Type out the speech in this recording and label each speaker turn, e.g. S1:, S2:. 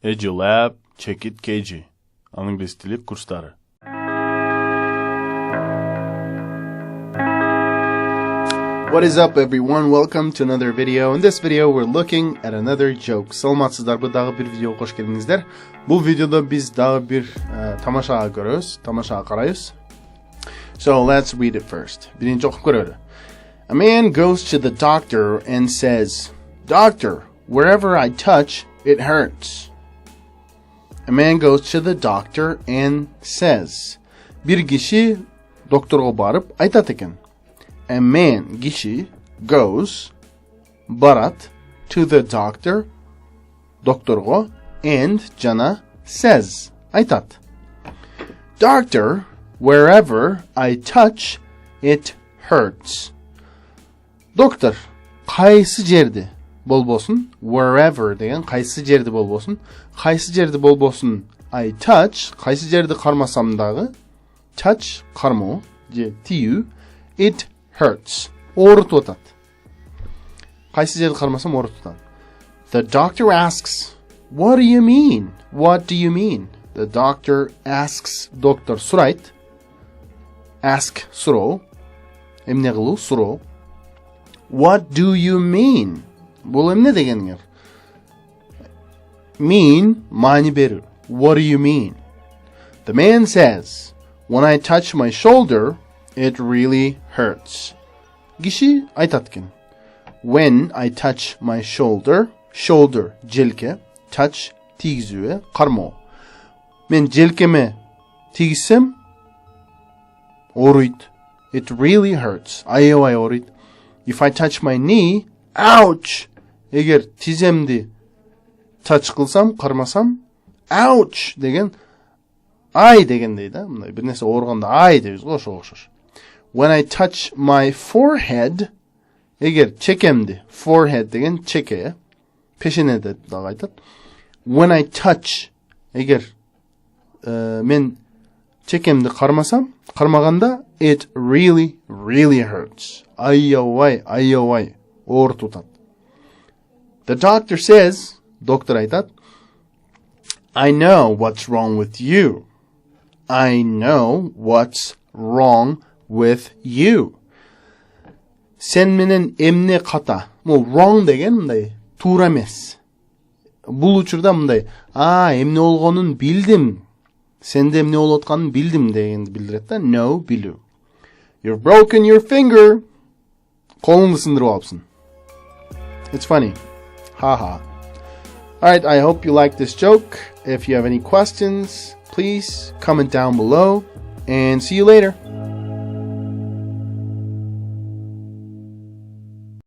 S1: Ejulab, check it KG. Англис тили курстары. What is up, everyone? Welcome to another video. In this video, we're looking at another joke. Саламатсыздарбы, дагы бир видеого кош келиңиздер. Бул видеодо биз дагы бир тамашага көрөбүз, тамашага карайбыз. So let's read it first. Биринчи окуп көрөлү. A man goes to the doctor and says, "Doctor, wherever I touch, it hurts." A man goes to the doctor and says. Bir kişi doktorga barıp aytat eken. A man, kişi, goes, barat, to the doctor, doktorga, and jana, says, aytat. Doctor, wherever I touch, it hurts. Doktor, qaysı жерде болбосун, wherever деген qayсы жерде болбосун, qayсы жерде болбосун, I touch, qayсы жерде кармасам дагы, touch, кармоо, же тию, it hurts, оорутуп атат. Qayсы жерде кармасам оорутуп атат. The doctor asks, "What do you mean? What do you mean?" The doctor asks, доктор сурайт, ask, суроо, эмне кылуу, суроо. What do you mean? Бул эмне дегениңер? Mean, маани берүү. What do you mean? The man says, "When I touch my shoulder, it really hurts." Киши айтат экен. When I touch my shoulder, shoulder, желке, touch, тийгизүү, кармоо. Мен желкеме тийгизсем, ооруйт. It really hurts. Аябай ооруйт. If I touch my knee, ouch! Эгер тиземди touch кылсам, кармасам, ouch деген ай дегендей да. Мындай бир нерсе ооруганда ай дейбиз го, ошого окшош. When I touch my forehead, эгер чекемди, forehead деген чеке, пешене деп дагы айтат. When I touch, эгер мен чекемди кармасам, кармаганда, it really, really hurts. Аябай, аябай оорутуп атат. The doctor says, доктор айтат, I know what's wrong with you. I know what's wrong with you. Sen менен эмне ката? Бул wrong деген мындай туура эмес. Бул учурда мындай, эмне болгонун билдим. Сенде эмне болуп атканын билдим дегенди билдирет да. No, билүү. You've broken your finger. Колуңду сындырып алыпсың. It's funny. Haha. Alright, I hope you like this joke. If you have any questions, please comment down below and see you later.